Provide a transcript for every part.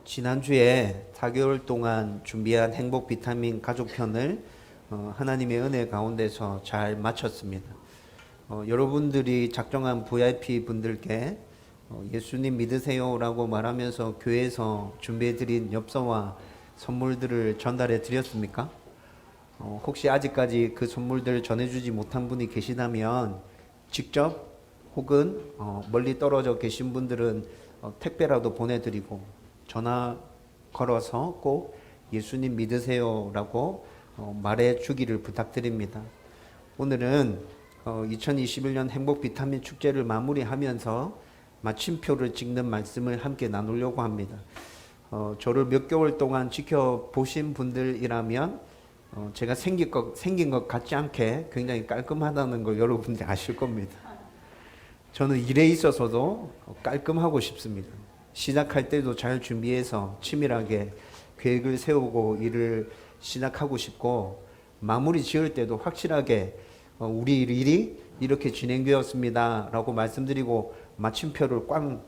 지난주에 4개월 동안 준비한 행복 비타민 가족편을 하나님의 은혜 가운데서 잘 마쳤습니다. 여러분들이 작정한 VIP 분들께 예수님 믿으세요라고 말하면서 교회에서 준비해드린 엽서와 선물들을 전달해 드렸습니까? 혹시 아직까지 그 선물들을 전해주지 못한 분이 계시다면 직접 혹은 멀리 떨어져 계신 분들은 택배라도 보내드리고 전화 걸어서 꼭 예수님 믿으세요라고 말해 주기를 부탁드립니다. 오늘은 2021년 행복 비타민 축제를 마무리하면서 마침표를 찍는 말씀을 함께 나누려고 합니다. 저를 몇 개월 동안 지켜보신 분들이라면 제가 생긴 것 같지 않게 굉장히 깔끔하다는 걸 여러분들이 아실 겁니다. 저는 일에 있어서도 깔끔하고 싶습니다. 시작할 때도 잘 준비해서 치밀하게 계획을 세우고 일을 시작하고 싶고, 마무리 지을 때도 확실하게 우리 일이 이렇게 진행되었습니다 라고 말씀드리고 마침표를 꽝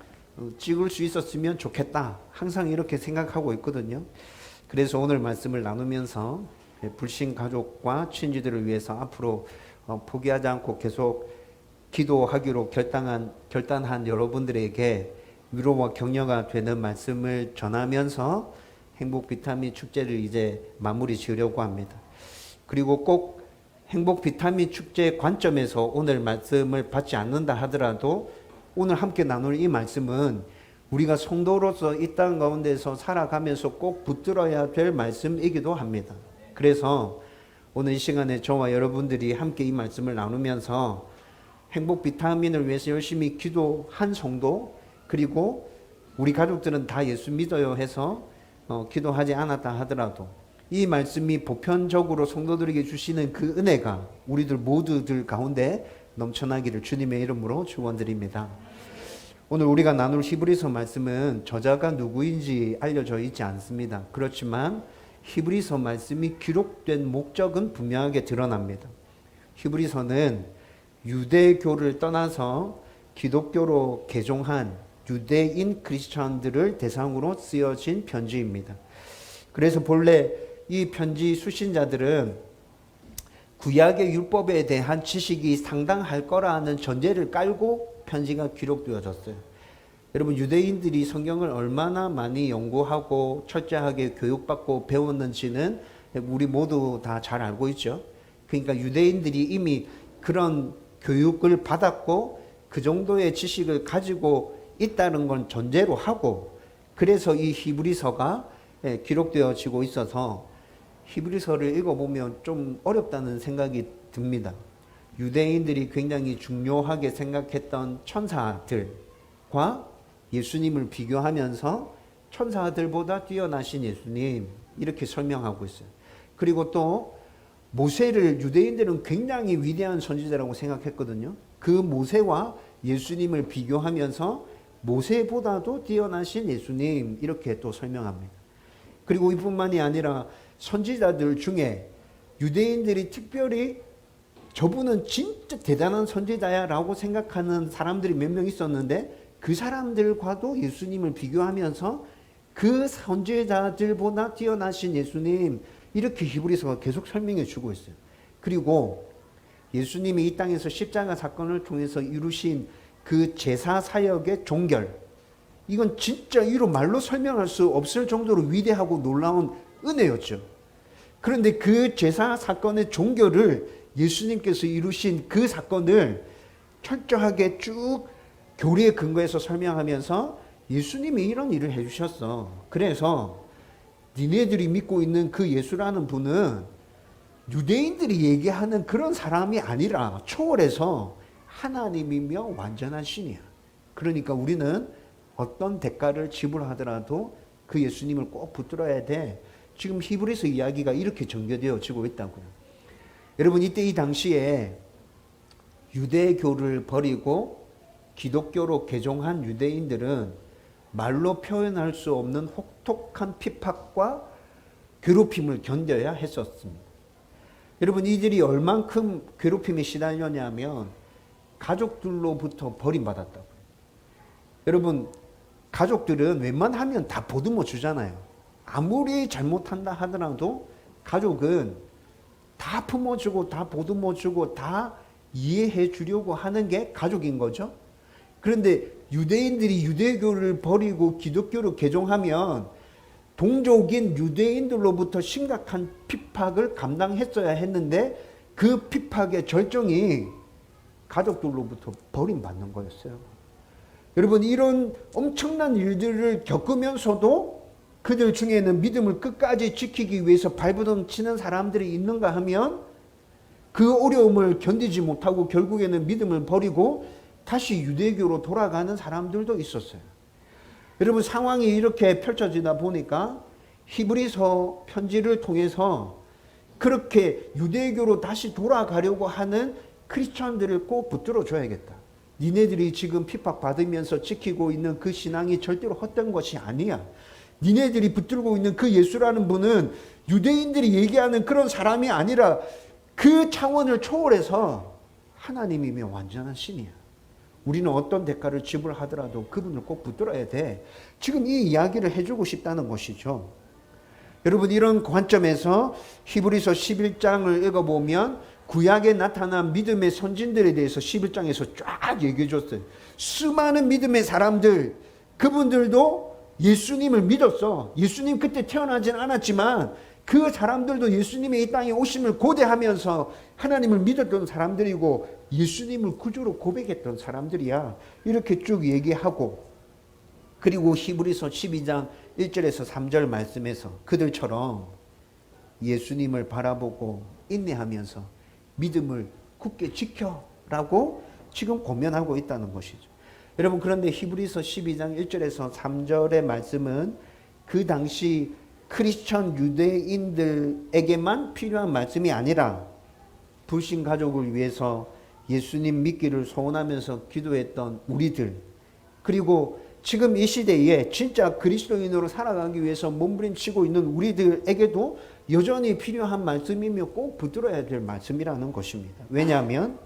찍을 수 있었으면 좋겠다, 항상 이렇게 생각하고 있거든요. 그래서 오늘 말씀을 나누면서 불신 가족과 친지들을 위해서 앞으로 포기하지 않고 계속 기도하기로 결단한 여러분들에게 위로와 격려가 되는 말씀을 전하면서 행복 비타민 축제를 이제 마무리 지으려고 합니다. 그리고 꼭 행복 비타민 축제 관점에서 오늘 말씀을 받지 않는다 하더라도 오늘 함께 나눌 이 말씀은 우리가 성도로서 이 땅 가운데서 살아가면서 꼭 붙들어야 될 말씀이기도 합니다. 그래서 오늘 이 시간에 저와 여러분들이 함께 이 말씀을 나누면서 행복 비타민을 위해서 열심히 기도한 성도, 그리고 우리 가족들은 다 예수 믿어요 해서 기도하지 않았다 하더라도 이 말씀이 보편적으로 성도들에게 주시는 그 은혜가 우리들 모두들 가운데 넘쳐나기를 주님의 이름으로 축원드립니다. 오늘 우리가 나눌 히브리서 말씀은 저자가 누구인지 알려져 있지 않습니다. 그렇지만 히브리서 말씀이 기록된 목적은 분명하게 드러납니다. 히브리서는 유대교를 떠나서 기독교로 개종한 유대인 크리스천들을 대상으로 쓰여진 편지입니다. 그래서 본래 이 편지 수신자들은 구약의 율법에 대한 지식이 상당할 거라는 전제를 깔고 편지가 기록되어졌어요. 여러분, 유대인들이 성경을 얼마나 많이 연구하고 철저하게 교육받고 배웠는지는 우리 모두 다 잘 알고 있죠. 그러니까 유대인들이 이미 그런 교육을 받았고 그 정도의 지식을 가지고 있다는 건 전제로 하고, 그래서 이 히브리서가 기록되어지고 있어서 히브리서를 읽어보면 좀 어렵다는 생각이 듭니다. 유대인들이 굉장히 중요하게 생각했던 천사들과 예수님을 비교하면서 천사들보다 뛰어나신 예수님, 이렇게 설명하고 있어요. 그리고 또 모세를 유대인들은 굉장히 위대한 선지자라고 생각했거든요. 그 모세와 예수님을 비교하면서 모세보다도 뛰어나신 예수님, 이렇게 또 설명합니다. 그리고 이뿐만이 아니라 선지자들 중에 유대인들이 특별히 저분은 진짜 대단한 선지자야 라고 생각하는 사람들이 몇 명 있었는데, 그 사람들과도 예수님을 비교하면서 그 선지자들보다 뛰어나신 예수님, 이렇게 히브리서가 계속 설명해 주고 있어요. 그리고 예수님이 이 땅에서 십자가 사건을 통해서 이루신 그 제사 사역의 종결, 이건 진짜 이로 말로 설명할 수 없을 정도로 위대하고 놀라운 은혜였죠. 그런데 그 제사 사건의 종결을 예수님께서 이루신 그 사건을 철저하게 쭉 교리에 근거해서 설명하면서 예수님이 이런 일을 해주셨어. 그래서 니네들이 믿고 있는 그 예수라는 분은 유대인들이 얘기하는 그런 사람이 아니라 초월해서 하나님이며 완전한 신이야. 그러니까 우리는 어떤 대가를 지불하더라도 그 예수님을 꼭 붙들어야 돼. 지금 히브리서 이야기가 이렇게 전개되어지고 있다고요. 여러분, 이때 이 당시에 유대교를 버리고 기독교로 개종한 유대인들은 말로 표현할 수 없는 혹독한 핍박과 괴롭힘을 견뎌야 했었습니다. 여러분, 이들이 얼만큼 괴롭힘에 시달렸냐면 가족들로부터 버림받았다고요. 여러분, 가족들은 웬만하면 다 보듬어 주잖아요. 아무리 잘못한다 하더라도 가족은 다 품어주고 다 보듬어주고 다 이해해 주려고 하는 게 가족인 거죠. 그런데 유대인들이 유대교를 버리고 기독교로 개종하면 동족인 유대인들로부터 심각한 핍박을 감당했어야 했는데 그 핍박의 절정이 가족들로부터 버림받는 거였어요. 여러분, 이런 엄청난 일들을 겪으면서도 그들 중에는 믿음을 끝까지 지키기 위해서 발버둥 치는 사람들이 있는가 하면 그 어려움을 견디지 못하고 결국에는 믿음을 버리고 다시 유대교로 돌아가는 사람들도 있었어요. 여러분, 상황이 이렇게 펼쳐지다 보니까 히브리서 편지를 통해서 그렇게 유대교로 다시 돌아가려고 하는 크리스천들을 꼭 붙들어 줘야겠다. 니네들이 지금 핍박받으면서 지키고 있는 그 신앙이 절대로 헛된 것이 아니야. 니네들이 붙들고 있는 그 예수라는 분은 유대인들이 얘기하는 그런 사람이 아니라 그 차원을 초월해서 하나님이며 완전한 신이야. 우리는 어떤 대가를 지불하더라도 그분을 꼭 붙들어야 돼. 지금 이 이야기를 해주고 싶다는 것이죠. 여러분, 이런 관점에서 히브리서 11장을 읽어보면 구약에 나타난 믿음의 선진들에 대해서 11장에서 쫙 얘기해 줬어요. 수많은 믿음의 사람들, 그분들도 예수님을 믿었어. 예수님 그때 태어나진 않았지만 그 사람들도 예수님의 이 땅에 오심을 고대하면서 하나님을 믿었던 사람들이고 예수님을 구주로 고백했던 사람들이야. 이렇게 쭉 얘기하고, 그리고 히브리서 12장 1절에서 3절 말씀에서 그들처럼 예수님을 바라보고 인내하면서 믿음을 굳게 지켜라고 지금 권면하고 있다는 것이죠. 여러분, 그런데 히브리서 12장 1절에서 3절의 말씀은 그 당시 크리스천 유대인들에게만 필요한 말씀이 아니라 불신 가족을 위해서 예수님 믿기를 소원하면서 기도했던 우리들, 그리고 지금 이 시대에 진짜 그리스도인으로 살아가기 위해서 몸부림치고 있는 우리들에게도 여전히 필요한 말씀이며 꼭 붙들어야 될 말씀이라는 것입니다. 왜냐하면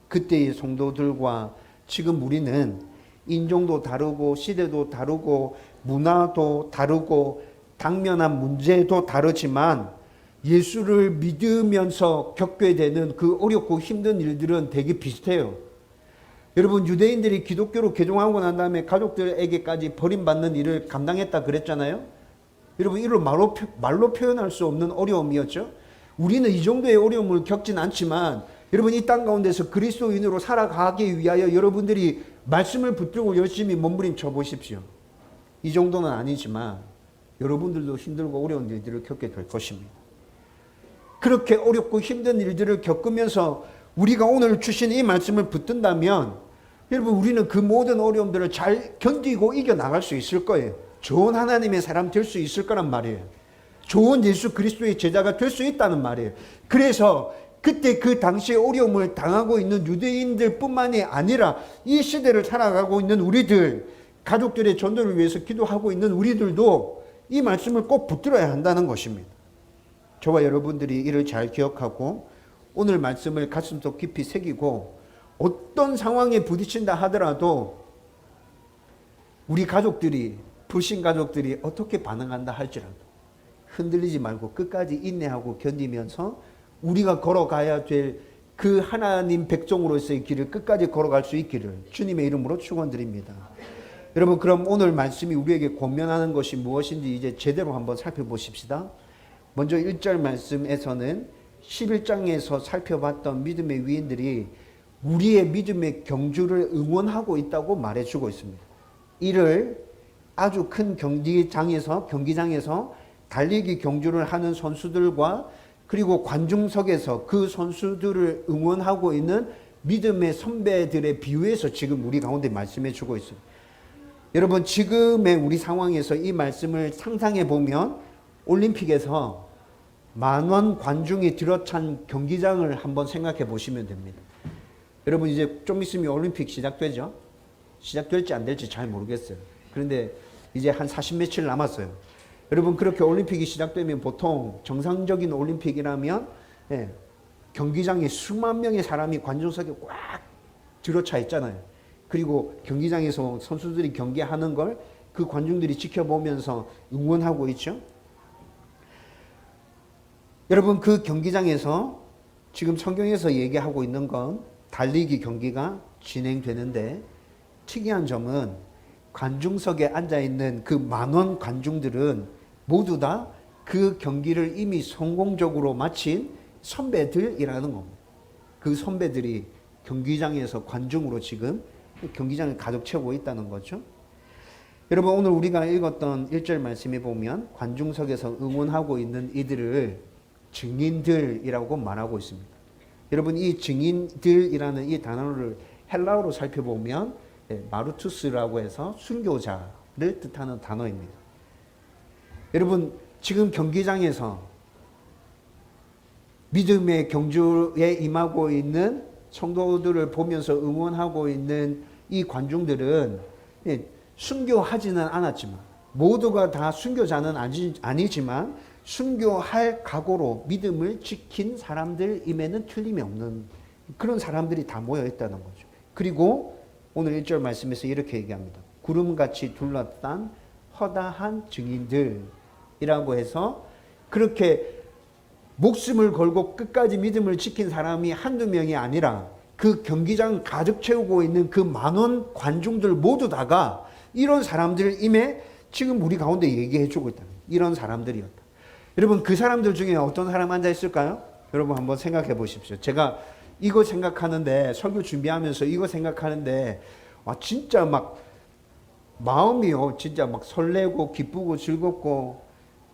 그때의 성도들과 지금 우리는 인종도 다르고 시대도 다르고 문화도 다르고 당면한 문제도 다르지만 예수를 믿으면서 겪게 되는 그 어렵고 힘든 일들은 되게 비슷해요. 여러분, 유대인들이 기독교로 개종하고 난 다음에 가족들에게까지 버림받는 일을 감당했다 그랬잖아요. 여러분, 이를 말로 표현할 수 없는 어려움이었죠. 우리는 이 정도의 어려움을 겪진 않지만 여러분, 이 땅 가운데서 그리스도인으로 살아가기 위하여 여러분들이 말씀을 붙들고 열심히 몸부림쳐 보십시오. 이 정도는 아니지만 여러분들도 힘들고 어려운 일들을 겪게 될 것입니다. 그렇게 어렵고 힘든 일들을 겪으면서 우리가 오늘 주신 이 말씀을 붙든다면 여러분, 우리는 그 모든 어려움들을 잘 견디고 이겨나갈 수 있을 거예요. 좋은 하나님의 사람 될 수 있을 거란 말이에요. 좋은 예수 그리스도의 제자가 될 수 있다는 말이에요. 그래서 그때 그 당시에 어려움을 당하고 있는 유대인들 뿐만이 아니라 이 시대를 살아가고 있는 우리들, 가족들의 전도를 위해서 기도하고 있는 우리들도 이 말씀을 꼭 붙들어야 한다는 것입니다. 저와 여러분들이 이를 잘 기억하고 오늘 말씀을 가슴속 깊이 새기고 어떤 상황에 부딪힌다 하더라도 우리 가족들이, 불신 가족들이 어떻게 반응한다 할지라도 흔들리지 말고 끝까지 인내하고 견디면서 우리가 걸어가야 될 그 하나님 백성으로서의 길을 끝까지 걸어갈 수 있기를 주님의 이름으로 축원드립니다. 여러분, 그럼 오늘 말씀이 우리에게 권면하는 것이 무엇인지 이제 제대로 한번 살펴보십시다. 먼저 1절 말씀에서는 11장에서 살펴봤던 믿음의 위인들이 우리의 믿음의 경주를 응원하고 있다고 말해주고 있습니다. 이를 아주 큰 경기장에서 달리기 경주를 하는 선수들과 그리고 관중석에서 그 선수들을 응원하고 있는 믿음의 선배들의 비유해서 지금 우리 가운데 말씀해 주고 있습니다. 여러분, 지금의 우리 상황에서 이 말씀을 상상해 보면 올림픽에서 10,000원 관중이 들어찬 경기장을 한번 생각해 보시면 됩니다. 여러분, 이제 좀 있으면 올림픽 시작되죠? 시작될지 안 될지 잘 모르겠어요. 그런데 이제 한 40 며칠 남았어요. 여러분, 그렇게 올림픽이 시작되면 보통 정상적인 올림픽이라면 경기장에 수만 명의 사람이 관중석에 꽉 들어차 있잖아요. 그리고 경기장에서 선수들이 경기하는 걸 그 관중들이 지켜보면서 응원하고 있죠. 여러분, 그 경기장에서 지금 성경에서 얘기하고 있는 건 달리기 경기가 진행되는데, 특이한 점은 관중석에 앉아있는 그 만원 관중들은 모두 다 그 경기를 이미 성공적으로 마친 선배들이라는 겁니다. 그 선배들이 경기장에서 관중으로 지금 경기장을 가득 채우고 있다는 거죠. 여러분, 오늘 우리가 읽었던 1절 말씀에 보면 관중석에서 응원하고 있는 이들을 증인들이라고 말하고 있습니다. 여러분, 이 증인들이라는 이 단어를 헬라어로 살펴보면 마르투스라고 해서 순교자를 뜻하는 단어입니다. 여러분, 지금 경기장에서 믿음의 경주에 임하고 있는 성도들을 보면서 응원하고 있는 이 관중들은 순교하지는 않았지만, 모두가 다 순교자는 아니지만 순교할 각오로 믿음을 지킨 사람들임에는 틀림이 없는 그런 사람들이 다 모여 있다는 거죠. 그리고 오늘 1절 말씀에서 이렇게 얘기합니다. 구름같이 둘러싼 허다한 증인들이라고 해서, 그렇게 목숨을 걸고 끝까지 믿음을 지킨 사람이 한두 명이 아니라 그 경기장 가득 채우고 있는 그 만원 관중들 모두 다가 이런 사람들임에 지금 우리 가운데 얘기해 주고 있다. 이런 사람들이었다. 여러분, 그 사람들 중에 어떤 사람 앉아 있을까요? 여러분 한번 생각해 보십시오. 제가 이거 생각하는데, 설교 준비하면서 이거 생각하는데, 진짜 막 마음이요, 진짜 막 설레고 기쁘고 즐겁고,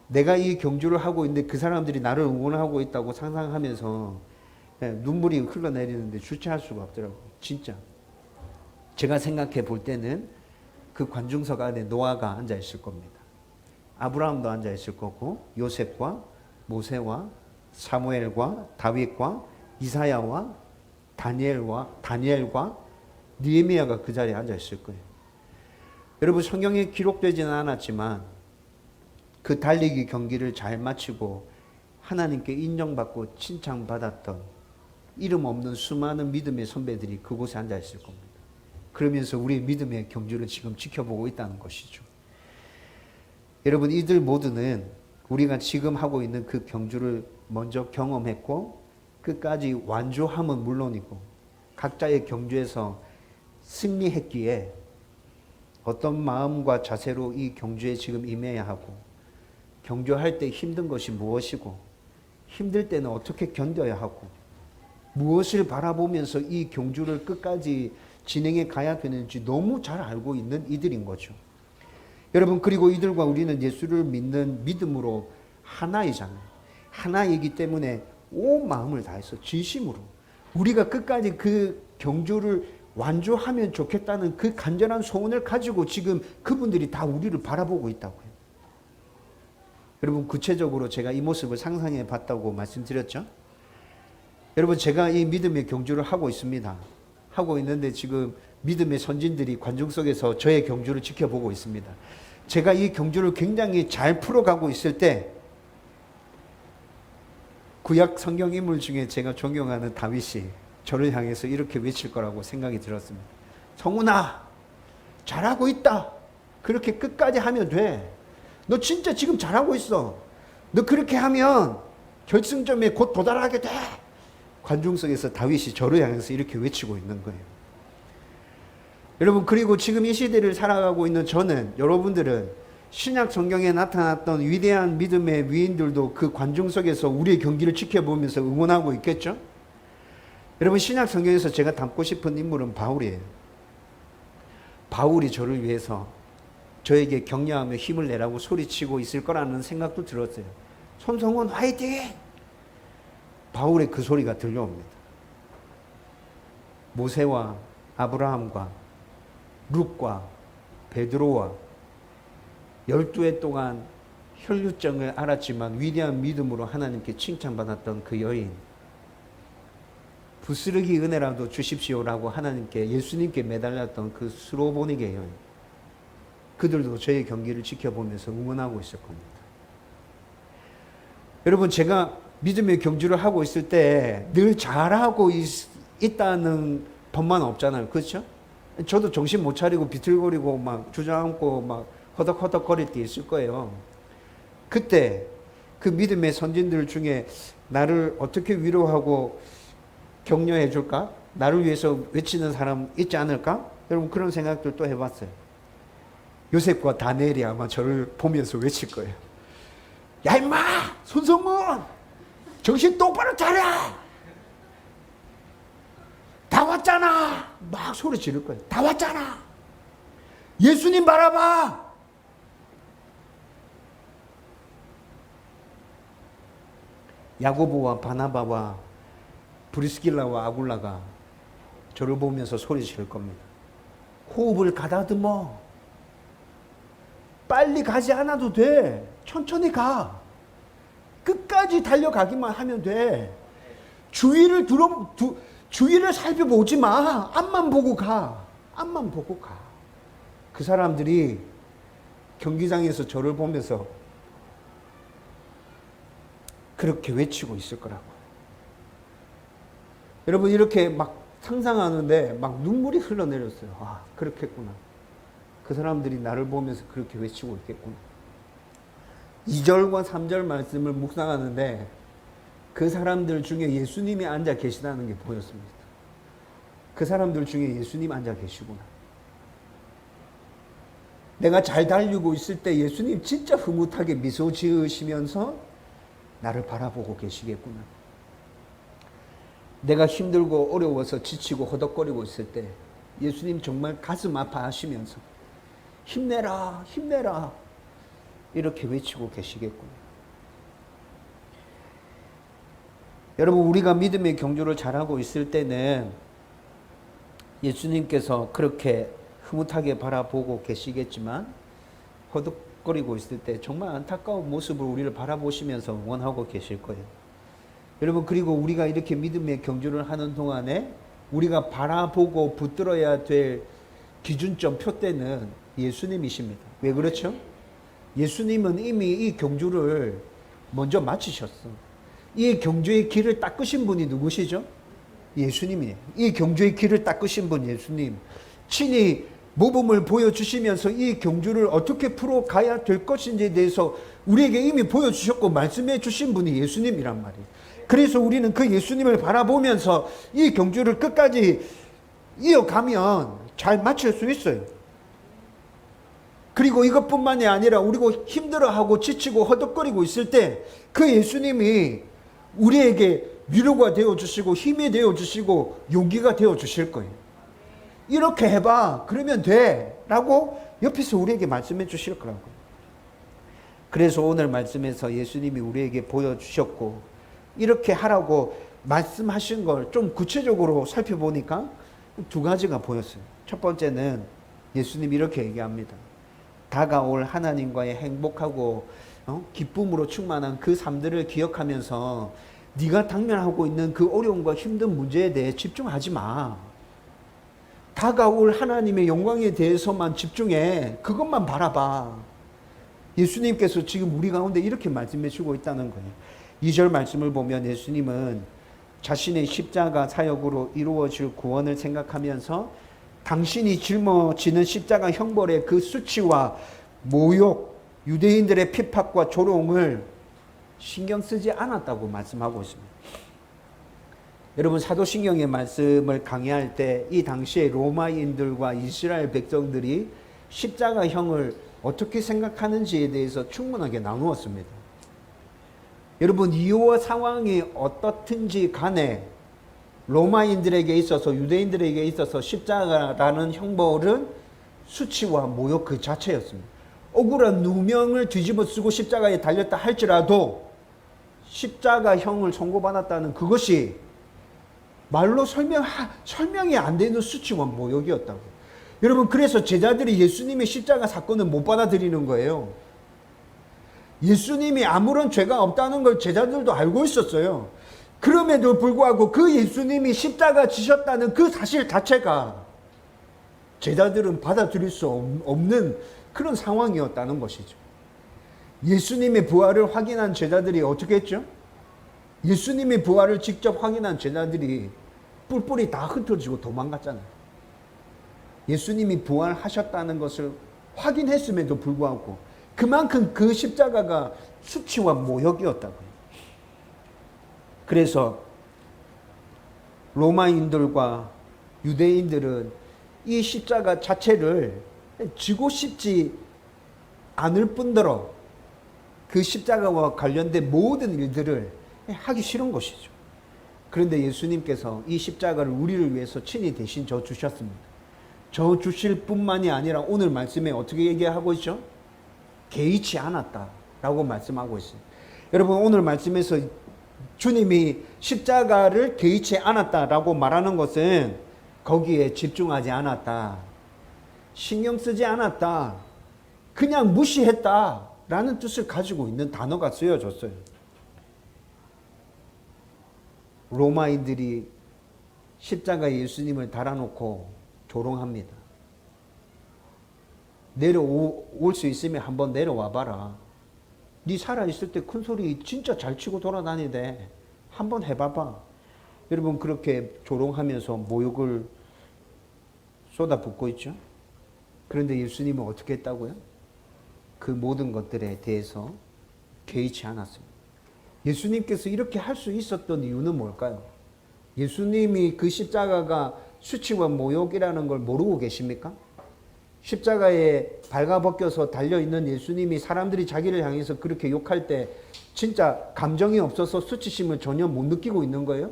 내가 이 경주를 하고 있는데 그 사람들이 나를 응원하고 있다고 상상하면서 눈물이 흘러내리는데 주체할 수가 없더라고요. 진짜. 제가 생각해 볼 때는 그 관중석 안에 노아가 앉아 있을 겁니다. 아브라함도 앉아 있을 거고, 요셉과 모세와 사무엘과 다윗과 이사야와 다니엘과 느헤미야가 그 자리에 앉아 있을 거예요. 여러분, 성경에 기록되지는 않았지만 그 달리기 경기를 잘 마치고 하나님께 인정받고 칭찬받았던 이름 없는 수많은 믿음의 선배들이 그곳에 앉아 있을 겁니다. 그러면서 우리의 믿음의 경주를 지금 지켜보고 있다는 것이죠. 여러분, 이들 모두는 우리가 지금 하고 있는 그 경주를 먼저 경험했고 끝까지 완주함은 물론이고 각자의 경주에서 승리했기에 어떤 마음과 자세로 이 경주에 지금 임해야 하고, 경주할 때 힘든 것이 무엇이고 힘들 때는 어떻게 견뎌야 하고, 무엇을 바라보면서 이 경주를 끝까지 진행해 가야 되는지 너무 잘 알고 있는 이들인 거죠. 여러분, 그리고 이들과 우리는 예수를 믿는 믿음으로 하나이잖아요. 하나이기 때문에 온 마음을 다해서 진심으로 우리가 끝까지 그 경주를 완주하면 좋겠다는 그 간절한 소원을 가지고 지금 그분들이 다 우리를 바라보고 있다고요. 여러분, 구체적으로 제가 이 모습을 상상해 봤다고 말씀드렸죠. 여러분, 제가 이 믿음의 경주를 하고 있습니다. 하고 있는데 지금 믿음의 선진들이 관중 속에서 저의 경주를 지켜보고 있습니다. 제가 이 경주를 굉장히 잘 풀어가고 있을 때 구약 성경 인물 중에 제가 존경하는 다윗이 저를 향해서 이렇게 외칠 거라고 생각이 들었습니다. 성훈아, 잘하고 있다. 그렇게 끝까지 하면 돼. 너 진짜 지금 잘하고 있어. 너 그렇게 하면 결승점에 곧 도달하게 돼. 관중석에서 다윗이 저를 향해서 이렇게 외치고 있는 거예요. 여러분, 그리고 지금 이 시대를 살아가고 있는 저는, 여러분들은 신약 성경에 나타났던 위대한 믿음의 위인들도 그 관중석에서 우리의 경기를 지켜보면서 응원하고 있겠죠? 여러분, 신약 성경에서 제가 닮고 싶은 인물은 바울이에요. 바울이 저를 위해서 저에게 격려하며 힘을 내라고 소리치고 있을 거라는 생각도 들었어요. 손성훈 화이팅! 바울의 그 소리가 들려옵니다. 모세와 아브라함과 룻과 베드로와 12해 동안 혈루증을 앓았지만 위대한 믿음으로 하나님께 칭찬받았던 그 여인, 부스러기 은혜라도 주십시오라고 하나님께, 예수님께 매달렸던 그 스로보니게 여인, 그들도 저의 경기를 지켜보면서 응원하고 있을 겁니다. 여러분, 제가 믿음의 경주를 하고 있을 때 늘 잘하고 있다는 법만 없잖아요. 그렇죠? 저도 정신 못 차리고 비틀거리고 막 주저앉고 막 허덕허덕거릴 때 있을 거예요. 그때 그 믿음의 선진들 중에 나를 어떻게 위로하고 격려해 줄까? 나를 위해서 외치는 사람 있지 않을까? 여러분 그런 생각들 또 해봤어요. 요셉과 다니엘이 아마 저를 보면서 외칠 거예요. 야 임마! 손성문! 정신 똑바로 차려! 다 왔잖아! 막 소리 지를 거예요. 다 왔잖아! 예수님 바라봐! 야고보와 바나바와 브리스길라와 아굴라가 저를 보면서 소리 지를 겁니다. 호흡을 가다듬어. 빨리 가지 않아도 돼. 천천히 가. 끝까지 달려가기만 하면 돼. 주위를 살펴보지 마. 앞만 보고 가. 앞만 보고 가. 그 사람들이 경기장에서 저를 보면서 그렇게 외치고 있을 거라고. 여러분 이렇게 막 상상하는데 막 눈물이 흘러내렸어요. 아, 그렇겠구나. 그 사람들이 나를 보면서 그렇게 외치고 있겠구나. 2절과 3절 말씀을 묵상하는데 그 사람들 중에 예수님이 앉아 계시다는 게 보였습니다. 그 사람들 중에 예수님 앉아 계시구나. 내가 잘 달리고 있을 때 예수님 진짜 흐뭇하게 미소 지으시면서 나를 바라보고 계시겠구나. 내가 힘들고 어려워서 지치고 허덕거리고 있을 때 예수님 정말 가슴 아파하시면서 힘내라, 힘내라 이렇게 외치고 계시겠구나. 여러분 우리가 믿음의 경주를 잘하고 있을 때는 예수님께서 그렇게 흐뭇하게 바라보고 계시겠지만 허덕거리고 있을 때 정말 안타까운 모습을 우리를 바라보시면서 응원하고 계실 거예요. 여러분 그리고 우리가 이렇게 믿음의 경주를 하는 동안에 우리가 바라보고 붙들어야 될 기준점 표대는 예수님이십니다. 왜 그렇죠? 예수님은 이미 이 경주를 먼저 마치셨어. 이 경주의 길을 닦으신 분이 누구시죠? 예수님이에요. 이 경주의 길을 닦으신 분 예수님. 친히 모범을 보여주시면서 이 경주를 어떻게 풀어가야 될 것인지에 대해서 우리에게 이미 보여주셨고 말씀해 주신 분이 예수님이란 말이에요. 그래서 우리는 그 예수님을 바라보면서 이 경주를 끝까지 이어가면 잘 마칠 수 있어요. 그리고 이것뿐만이 아니라 우리가 힘들어하고 지치고 허덕거리고 있을 때 그 예수님이 우리에게 위로가 되어주시고 힘이 되어주시고 용기가 되어주실 거예요. 이렇게 해봐. 그러면 돼. 라고 옆에서 우리에게 말씀해 주실 거라고요. 그래서 오늘 말씀에서 예수님이 우리에게 보여주셨고 이렇게 하라고 말씀하신 걸 좀 구체적으로 살펴보니까 두 가지가 보였어요. 첫 번째는 예수님이 이렇게 얘기합니다. 다가올 하나님과의 행복하고 기쁨으로 충만한 그 삶들을 기억하면서 네가 당면하고 있는 그 어려움과 힘든 문제에 대해 집중하지 마. 다가올 하나님의 영광에 대해서만 집중해. 그것만 바라봐. 예수님께서 지금 우리 가운데 이렇게 말씀해 주고 있다는 거예요. 2절 말씀을 보면 예수님은 자신의 십자가 사역으로 이루어질 구원을 생각하면서 당신이 짊어지는 십자가 형벌의 그 수치와 모욕, 유대인들의 핍박과 조롱을 신경 쓰지 않았다고 말씀하고 있습니다. 여러분 사도신경의 말씀을 강의할 때 이 당시에 로마인들과 이스라엘 백성들이 십자가형을 어떻게 생각하는지에 대해서 충분하게 나누었습니다. 여러분 이유와 상황이 어떻든지 간에 로마인들에게 있어서 유대인들에게 있어서 십자가라는 형벌은 수치와 모욕 그 자체였습니다. 억울한 누명을 뒤집어 쓰고 십자가에 달렸다 할지라도 십자가형을 선고받았다는 그것이 말로 설명이 안 되는 수치와 모욕이었다고. 여러분 그래서 제자들이 예수님의 십자가 사건을 못 받아들이는 거예요. 예수님이 아무런 죄가 없다는 걸 제자들도 알고 있었어요. 그럼에도 불구하고 그 예수님이 십자가 지셨다는 그 사실 자체가 제자들은 받아들일 수 없는 그런 상황이었다는 것이죠. 예수님의 부활을 확인한 제자들이 어떻게 했죠? 예수님의 부활을 직접 확인한 제자들이 뿔뿔이 다 흩어지고 도망갔잖아요. 예수님이 부활하셨다는 것을 확인했음에도 불구하고 그만큼 그 십자가가 수치와 모욕이었다고요. 그래서 로마인들과 유대인들은 이 십자가 자체를 지고 싶지 않을 뿐더러 그 십자가와 관련된 모든 일들을 하기 싫은 것이죠. 그런데 예수님께서 이 십자가를 우리를 위해서 친히 대신 져 주셨습니다. 져 주실 뿐만이 아니라 오늘 말씀에 어떻게 얘기하고 있죠? 개의치 않았다라고 말씀하고 있어요. 여러분, 오늘 말씀에서 주님이 십자가를 개의치 않았다라고 말하는 것은 거기에 집중하지 않았다, 신경 쓰지 않았다, 그냥 무시했다라는 뜻을 가지고 있는 단어가 쓰여졌어요. 로마인들이 십자가에 예수님을 달아놓고 조롱합니다. 내려올 수 있으면 한번 내려와 봐라. 네 살아있을 때 큰 소리 진짜 잘 치고 돌아다니대. 한번 해봐봐. 여러분, 그렇게 조롱하면서 모욕을 쏟아붓고 있죠. 그런데 예수님은 어떻게 했다고요? 그 모든 것들에 대해서 개의치 않았습니다. 예수님께서 이렇게 할 수 있었던 이유는 뭘까요? 예수님이 그 십자가가 수치와 모욕이라는 걸 모르고 계십니까? 십자가에 발가벗겨서 달려있는 예수님이 사람들이 자기를 향해서 그렇게 욕할 때 진짜 감정이 없어서 수치심을 전혀 못 느끼고 있는 거예요?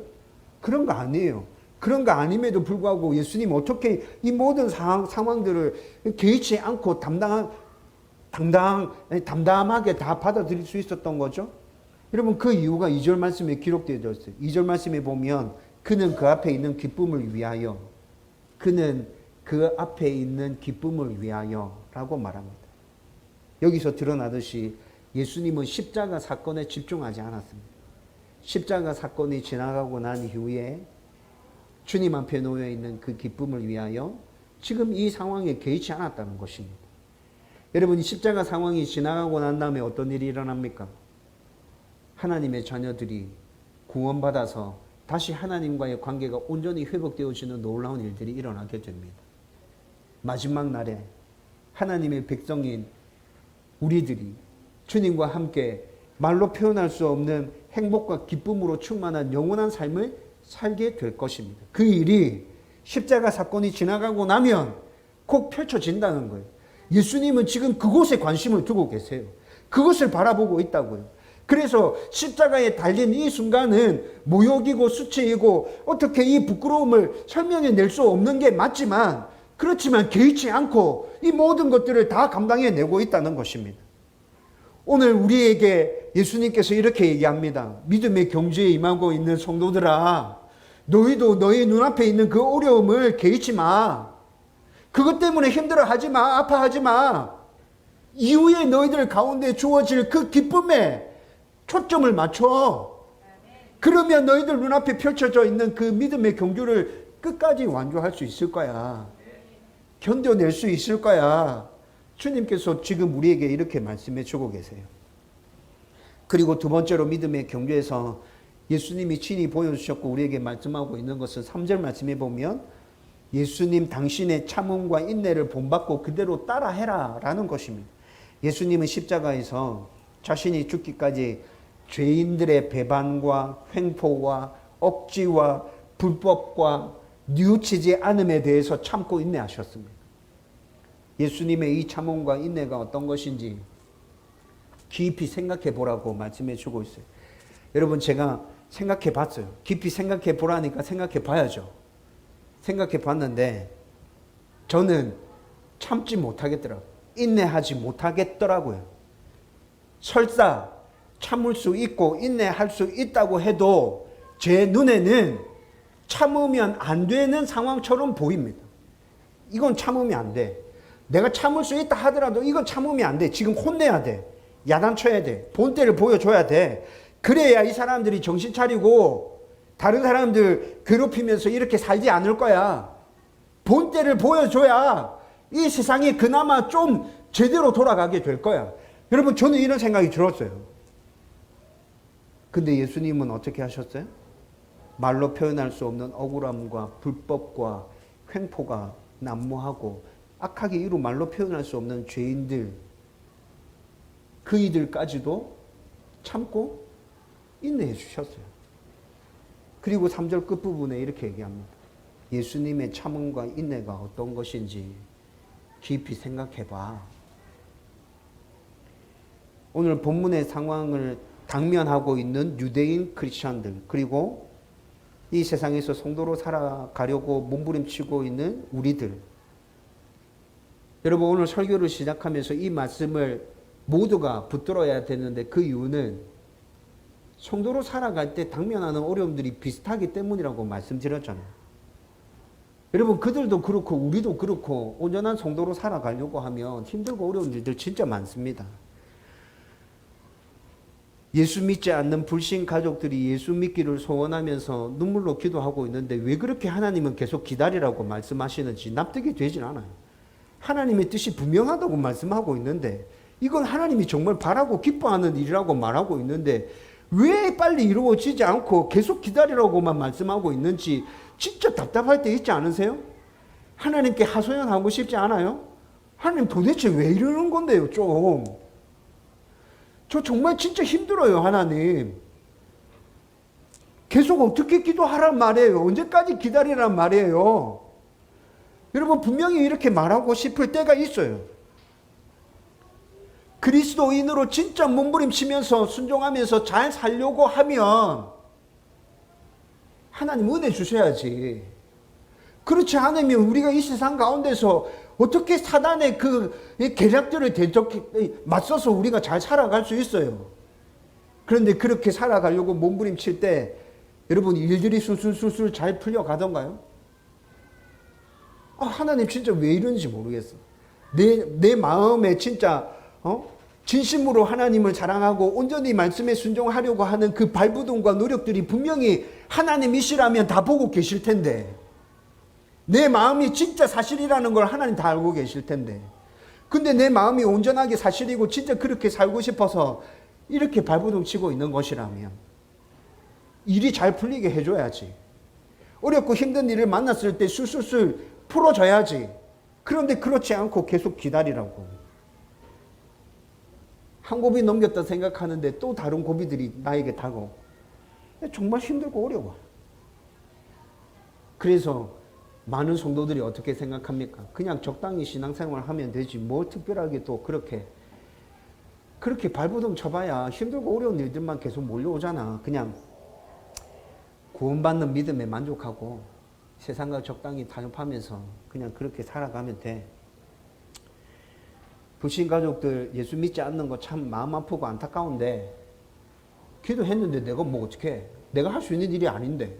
그런 거 아니에요. 그런 거 아님에도 불구하고 예수님 어떻게 이 모든 상황들을 개의치 않고 담담하게 다 받아들일 수 있었던 거죠? 여러분, 그 이유가 2절 말씀에 기록되어 있어요. 2절 말씀에 보면 그는 그 앞에 있는 기쁨을 위하여, 그는 그 앞에 있는 기쁨을 위하여 라고 말합니다. 여기서 드러나듯이 예수님은 십자가 사건에 집중하지 않았습니다. 십자가 사건이 지나가고 난 이후에 주님 앞에 놓여 있는 그 기쁨을 위하여 지금 이 상황에 개의치 않았다는 것입니다. 여러분, 십자가 상황이 지나가고 난 다음에 어떤 일이 일어납니까? 하나님의 자녀들이 구원받아서 다시 하나님과의 관계가 온전히 회복되어지는 놀라운 일들이 일어나게 됩니다. 마지막 날에 하나님의 백성인 우리들이 주님과 함께 말로 표현할 수 없는 행복과 기쁨으로 충만한 영원한 삶을 살게 될 것입니다. 그 일이 십자가 사건이 지나가고 나면 꼭 펼쳐진다는 거예요. 예수님은 지금 그곳에 관심을 두고 계세요. 그것을 바라보고 있다고요. 그래서 십자가에 달린 이 순간은 모욕이고 수치이고 어떻게 이 부끄러움을 설명해낼 수 없는 게 맞지만, 그렇지만 개의치 않고 이 모든 것들을 다 감당해내고 있다는 것입니다. 오늘 우리에게 예수님께서 이렇게 얘기합니다. 믿음의 경주에 임하고 있는 성도들아, 너희도 너희 눈앞에 있는 그 어려움을 개의치 마. 그것 때문에 힘들어하지 마. 아파하지 마. 이후에 너희들 가운데 주어질 그 기쁨에 초점을 맞춰. 그러면 너희들 눈앞에 펼쳐져 있는 그 믿음의 경주를 끝까지 완주할 수 있을 거야. 견뎌낼 수 있을 거야. 주님께서 지금 우리에게 이렇게 말씀해 주고 계세요. 그리고 두 번째로 믿음의 경주에서 예수님이 친히 보여주셨고 우리에게 말씀하고 있는 것은 3절 말씀에 보면 예수님 당신의 참음과 인내를 본받고 그대로 따라해라 라는 것입니다. 예수님은 십자가에서 자신이 죽기까지 죄인들의 배반과 횡포와 억지와 불법과 뉘우치지 않음에 대해서 참고 인내하셨습니다. 예수님의 이 참음과 인내가 어떤 것인지 깊이 생각해 보라고 말씀해 주고 있어요. 여러분, 제가 생각해 봤어요. 깊이 생각해 보라니까 생각해 봐야죠. 생각해 봤는데 저는 참지 못하겠더라고요. 인내하지 못하겠더라고요. 설사 참을 수 있고 인내할 수 있다고 해도 제 눈에는 참으면 안 되는 상황처럼 보입니다. 이건 참으면 안 돼. 내가 참을 수 있다 하더라도 이건 참으면 안 돼. 지금 혼내야 돼. 야단쳐야 돼. 본때를 보여줘야 돼. 그래야 이 사람들이 정신 차리고 다른 사람들 괴롭히면서 이렇게 살지 않을 거야. 본때를 보여줘야 이 세상이 그나마 좀 제대로 돌아가게 될 거야. 여러분, 저는 이런 생각이 들었어요. 근데 예수님은 어떻게 하셨어요? 말로 표현할 수 없는 억울함과 불법과 횡포가 난무하고 악하게 이루 말로 표현할 수 없는 죄인들, 그이들까지도 참고 인내해 주셨어요. 그리고 3절 끝부분에 이렇게 얘기합니다. 예수님의 참음과 인내가 어떤 것인지 깊이 생각해 봐. 오늘 본문의 상황을 당면하고 있는 유대인 크리스천들, 그리고 이 세상에서 성도로 살아가려고 몸부림치고 있는 우리들. 여러분, 오늘 설교를 시작하면서 이 말씀을 모두가 붙들어야 되는데 그 이유는 성도로 살아갈 때 당면하는 어려움들이 비슷하기 때문이라고 말씀드렸잖아요. 여러분, 그들도 그렇고 우리도 그렇고 온전한 성도로 살아가려고 하면 힘들고 어려운 일들 진짜 많습니다. 예수 믿지 않는 불신 가족들이 예수 믿기를 소원하면서 눈물로 기도하고 있는데 왜 그렇게 하나님은 계속 기다리라고 말씀하시는지 납득이 되질 않아요. 하나님의 뜻이 분명하다고 말씀하고 있는데 이건 하나님이 정말 바라고 기뻐하는 일이라고 말하고 있는데 왜 빨리 이루어지지 않고 계속 기다리라고만 말씀하고 있는지 진짜 답답할 때 있지 않으세요? 하나님께 하소연하고 싶지 않아요? 하나님 도대체 왜 이러는 건데요, 좀. 저 정말 진짜 힘들어요, 하나님. 계속 어떻게 기도하란 말이에요? 언제까지 기다리란 말이에요? 여러분, 분명히 이렇게 말하고 싶을 때가 있어요. 그리스도인으로 진짜 몸부림치면서 순종하면서 잘 살려고 하면 하나님 은혜 주셔야지. 그렇지 않으면 우리가 이 세상 가운데서 어떻게 사단의 그 계략들을 맞서서 우리가 잘 살아갈 수 있어요. 그런데 그렇게 살아가려고 몸부림칠 때 여러분 일들이 술술술술 잘 풀려가던가요? 하나님 진짜 왜 이런지 모르겠어. 내 마음에 진짜 진심으로 하나님을 사랑하고 온전히 말씀에 순종하려고 하는 그 발부동과 노력들이 분명히 하나님이시라면 다 보고 계실 텐데 내 마음이 진짜 사실이라는 걸 하나님 다 알고 계실 텐데 근데 내 마음이 온전하게 사실이고 진짜 그렇게 살고 싶어서 이렇게 발부동 치고 있는 것이라면 일이 잘 풀리게 해줘야지. 어렵고 힘든 일을 만났을 때 술술술 풀어줘야지. 그런데 그렇지 않고 계속 기다리라고. 한 고비 넘겼다 생각하는데 또 다른 고비들이 나에게 다가오고 정말 힘들고 어려워. 그래서 많은 성도들이 어떻게 생각합니까? 그냥 적당히 신앙생활 하면 되지 뭐 특별하게 또 그렇게 발부동 쳐봐야 힘들고 어려운 일들만 계속 몰려오잖아. 그냥 구원받는 믿음에 만족하고 세상과 적당히 타협하면서 그냥 그렇게 살아가면 돼. 불신 가족들 예수 믿지 않는 거 참 마음 아프고 안타까운데 기도했는데 내가 뭐 어떻게 해? 내가 할 수 있는 일이 아닌데.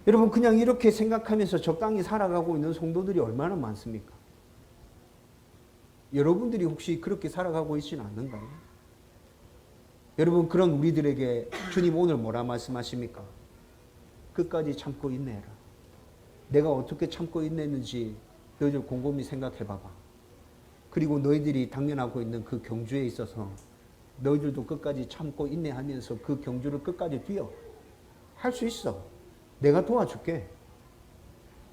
여러분 그냥 이렇게 생각하면서 적당히 살아가고 있는 성도들이 얼마나 많습니까? 여러분들이 혹시 그렇게 살아가고 있지는 않는가요? 여러분 그런 우리들에게 주님 오늘 뭐라 말씀하십니까? 끝까지 참고 인내해라. 내가 어떻게 참고 인내했는지 너희들 곰곰이 생각해 봐봐. 그리고 너희들이 당면하고 있는 그 경주에 있어서 너희들도 끝까지 참고 인내하면서 그 경주를 끝까지 뛰어. 할 수 있어. 내가 도와줄게.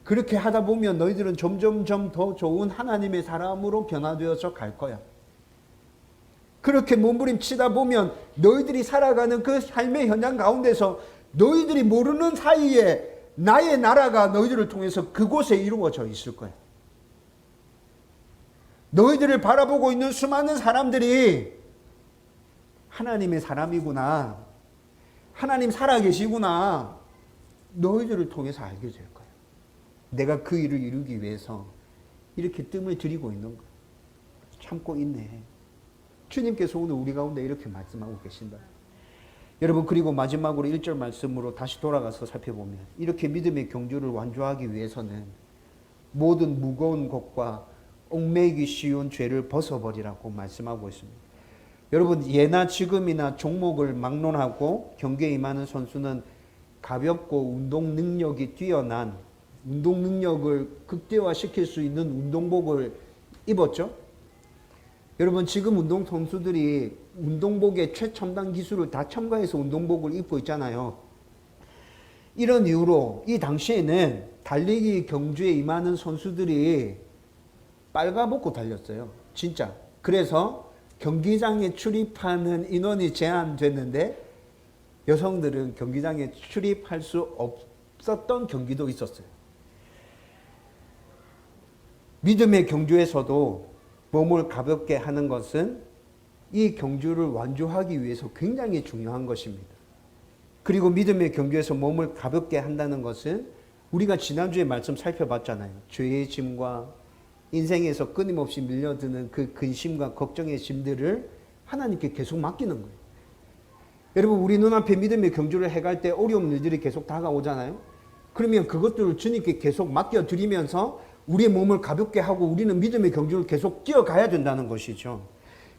그렇게 하다 보면 너희들은 점점점 더 좋은 하나님의 사람으로 변화되어서 갈 거야. 그렇게 몸부림치다 보면 너희들이 살아가는 그 삶의 현장 가운데서 너희들이 모르는 사이에 나의 나라가 너희들을 통해서 그곳에 이루어져 있을 거야. 너희들을 바라보고 있는 수많은 사람들이 하나님의 사람이구나. 하나님 살아계시구나. 너희들을 통해서 알게 될 거야. 내가 그 일을 이루기 위해서 이렇게 뜸을 들이고 있는 거야. 참고 인내해. 주님께서 오늘 우리 가운데 이렇게 말씀하고 계신다. 여러분 그리고 마지막으로 1절 말씀으로 다시 돌아가서 살펴보면 이렇게 믿음의 경주를 완주하기 위해서는 모든 무거운 것과 얽매이기 쉬운 죄를 벗어버리라고 말씀하고 있습니다. 여러분 예나 지금이나 종목을 막론하고 경기에 임하는 선수는 가볍고 운동 능력이 뛰어난 운동 능력을 극대화시킬 수 있는 운동복을 입었죠. 여러분 지금 운동선수들이 운동복의 최첨단 기술을 다 첨가해서 운동복을 입고 있잖아요. 이런 이유로 이 당시에는 달리기 경주에 임하는 선수들이 빨가벗고 달렸어요. 진짜. 그래서 경기장에 출입하는 인원이 제한됐는데 여성들은 경기장에 출입할 수 없었던 경기도 있었어요. 믿음의 경주에서도 몸을 가볍게 하는 것은 이 경주를 완주하기 위해서 굉장히 중요한 것입니다. 그리고 믿음의 경주에서 몸을 가볍게 한다는 것은 우리가 지난주에 말씀 살펴봤잖아요. 죄의 짐과 인생에서 끊임없이 밀려드는 그 근심과 걱정의 짐들을 하나님께 계속 맡기는 거예요. 여러분, 우리 눈앞에 믿음의 경주를 해갈 때 어려운 일들이 계속 다가오잖아요. 그러면 그것들을 주님께 계속 맡겨드리면서 우리의 몸을 가볍게 하고 우리는 믿음의 경주를 계속 뛰어가야 된다는 것이죠.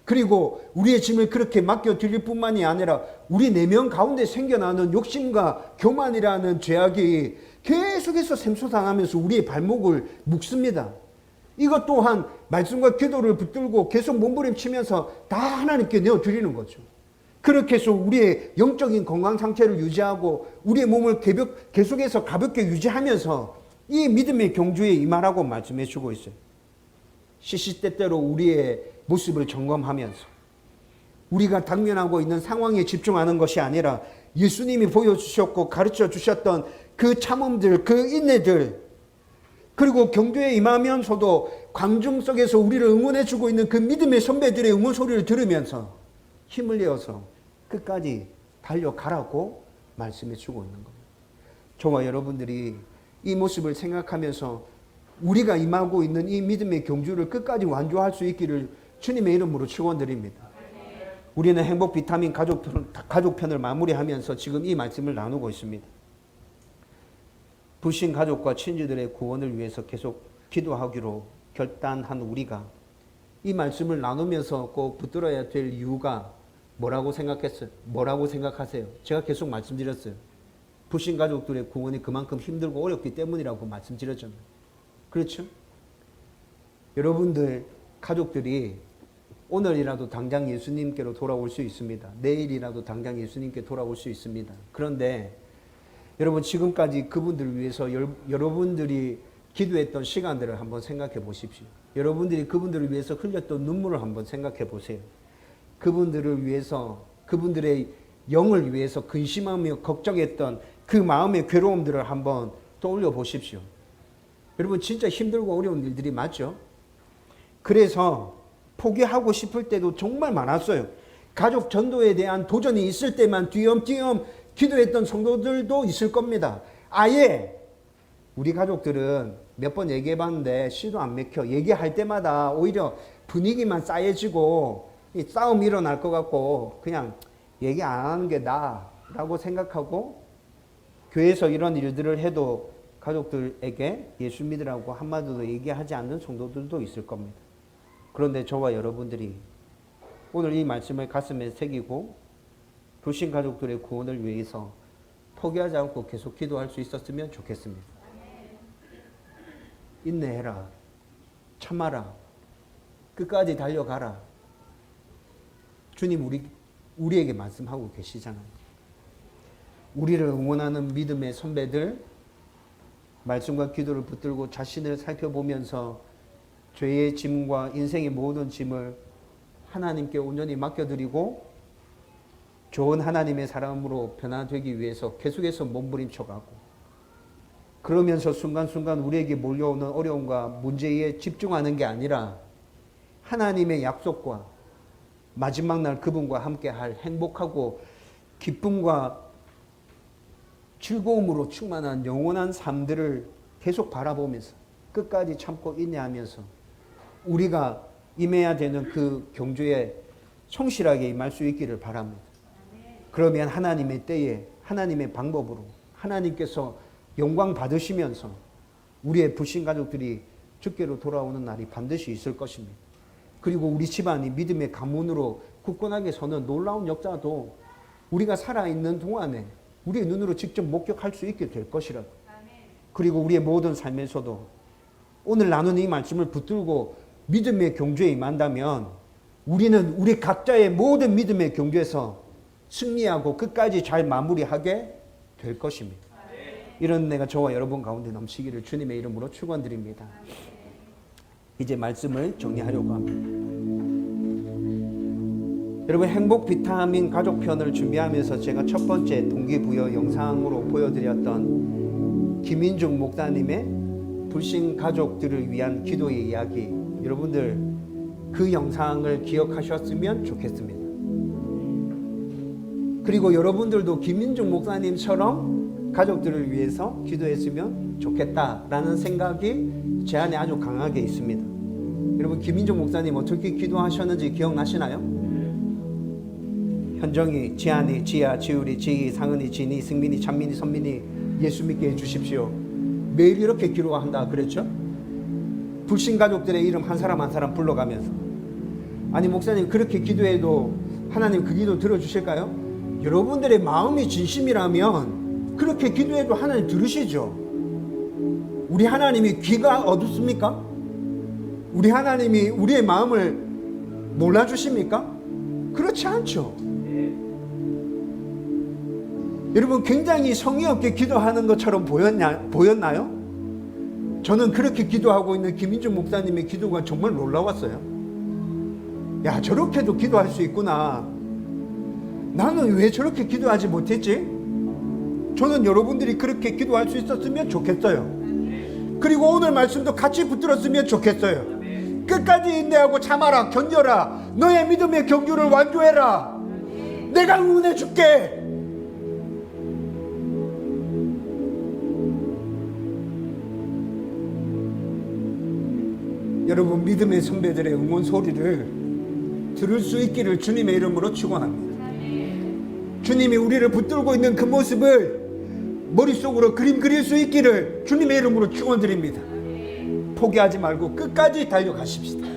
그리고 우리의 짐을 그렇게 맡겨드릴 뿐만이 아니라 우리 내면 가운데 생겨나는 욕심과 교만이라는 죄악이 계속해서 샘솟아나면서 우리의 발목을 묶습니다. 이것 또한 말씀과 기도를 붙들고 계속 몸부림치면서 다 하나님께 내어드리는 거죠. 그렇게 해서 우리의 영적인 건강 상태를 유지하고 우리의 몸을 계속해서 가볍게 유지하면서 이 믿음의 경주에 임하라고 말씀해 주고 있어요. 시시때때로 우리의 모습을 점검하면서 우리가 당면하고 있는 상황에 집중하는 것이 아니라 예수님이 보여주셨고 가르쳐 주셨던 그 참음들, 그 인내들, 그리고 경주에 임하면서도 광중 속에서 우리를 응원해 주고 있는 그 믿음의 선배들의 응원 소리를 들으면서 힘을 내어서 끝까지 달려가라고 말씀해 주고 있는 겁니다. 저와 여러분들이 이 모습을 생각하면서 우리가 임하고 있는 이 믿음의 경주를 끝까지 완주할 수 있기를 주님의 이름으로 축원드립니다. 우리는 행복 비타민 가족편을 마무리하면서 지금 이 말씀을 나누고 있습니다. 불신 가족과 친지들의 구원을 위해서 계속 기도하기로 결단한 우리가 이 말씀을 나누면서 꼭 붙들어야 될 이유가 뭐라고 생각하세요? 제가 계속 말씀드렸어요. 불신 가족들의 구원이 그만큼 힘들고 어렵기 때문이라고 말씀드렸잖아요. 그렇죠? 여러분들 가족들이 오늘이라도 당장 예수님께로 돌아올 수 있습니다. 내일이라도 당장 예수님께 돌아올 수 있습니다. 그런데 여러분, 지금까지 그분들을 위해서 여러분들이 기도했던 시간들을 한번 생각해 보십시오. 여러분들이 그분들을 위해서 흘렸던 눈물을 한번 생각해 보세요. 그분들을 위해서, 그분들의 영을 위해서 근심하며 걱정했던 그 마음의 괴로움들을 한번 떠올려 보십시오. 여러분, 진짜 힘들고 어려운 일들이 맞죠? 그래서 포기하고 싶을 때도 정말 많았어요. 가족 전도에 대한 도전이 있을 때만 띄엄띄엄 기도했던 성도들도 있을 겁니다. 아예 우리 가족들은 몇 번 얘기해봤는데 씨도 안 맥혀. 얘기할 때마다 오히려 분위기만 싸해지고 싸움이 일어날 것 같고 그냥 얘기 안 하는 게 나아라고 생각하고 교회에서 이런 일들을 해도 가족들에게 예수 믿으라고 한마디도 얘기하지 않는 성도들도 있을 겁니다. 그런데 저와 여러분들이 오늘 이 말씀을 가슴에 새기고 불신 가족들의 구원을 위해서 포기하지 않고 계속 기도할 수 있었으면 좋겠습니다. 인내해라. 참아라. 끝까지 달려가라. 주님 우리에게 말씀하고 계시잖아요. 우리를 응원하는 믿음의 선배들, 말씀과 기도를 붙들고 자신을 살펴보면서 죄의 짐과 인생의 모든 짐을 하나님께 온전히 맡겨드리고 좋은 하나님의 사람으로 변화되기 위해서 계속해서 몸부림쳐가고 그러면서 순간순간 우리에게 몰려오는 어려움과 문제에 집중하는 게 아니라 하나님의 약속과 마지막 날 그분과 함께할 행복하고 기쁨과 즐거움으로 충만한 영원한 삶들을 계속 바라보면서 끝까지 참고 인내하면서 우리가 임해야 되는 그 경주에 성실하게 임할 수 있기를 바랍니다. 그러면 하나님의 때에 하나님의 방법으로 하나님께서 영광 받으시면서 우리의 불신 가족들이 주께로 돌아오는 날이 반드시 있을 것입니다. 그리고 우리 집안이 믿음의 가문으로 굳건하게 서는 놀라운 역사도 우리가 살아있는 동안에 우리의 눈으로 직접 목격할 수 있게 될 것이라고. 그리고 우리의 모든 삶에서도 오늘 나눈 이 말씀을 붙들고 믿음의 경주에 임한다면 우리는 우리 각자의 모든 믿음의 경주에서 승리하고 끝까지 잘 마무리하게 될 것입니다. 이런 은혜가 저와 여러분 가운데 넘치기를 주님의 이름으로 축원드립니다. 이제 말씀을 정리하려고 합니다. 여러분, 행복 비타민 가족편을 준비하면서 제가 첫 번째 동기부여 영상으로 보여드렸던 김인중 목사님의 불신 가족들을 위한 기도의 이야기, 여러분들 그 영상을 기억하셨으면 좋겠습니다. 그리고 여러분들도 김인중 목사님처럼 가족들을 위해서 기도했으면 좋겠다라는 생각이 제 안에 아주 강하게 있습니다. 여러분, 김인중 목사님 어떻게 기도하셨는지 기억나시나요? 현정이, 지한이, 지아, 지율이, 지희, 상은이, 진이, 승민이, 찬민이, 선민이 예수 믿게 해주십시오. 매일 이렇게 기도한다 그랬죠? 불신 가족들의 이름 한 사람 한 사람 불러가면서. 아니, 목사님 그렇게 기도해도 하나님 그 기도 들어주실까요? 여러분들의 마음이 진심이라면 그렇게 기도해도 하나님 들으시죠. 우리 하나님이 귀가 어둡습니까? 우리 하나님이 우리의 마음을 몰라주십니까? 그렇지 않죠. 여러분, 굉장히 성의 없게 기도하는 것처럼 보였나요? 저는 그렇게 기도하고 있는 김인중 목사님의 기도가 정말 놀라웠어요. 야, 저렇게도 기도할 수 있구나. 나는 왜 저렇게 기도하지 못했지? 저는 여러분들이 그렇게 기도할 수 있었으면 좋겠어요. 그리고 오늘 말씀도 같이 붙들었으면 좋겠어요. 끝까지 인내하고 참아라, 견뎌라. 너의 믿음의 경주를 완주해라. 내가 응원해 줄게. 여러분, 믿음의 선배들의 응원 소리를 들을 수 있기를 주님의 이름으로 축원합니다. 주님이 우리를 붙들고 있는 그 모습을 머릿속으로 그림 그릴 수 있기를 주님의 이름으로 축원드립니다. 포기하지 말고 끝까지 달려가십시다.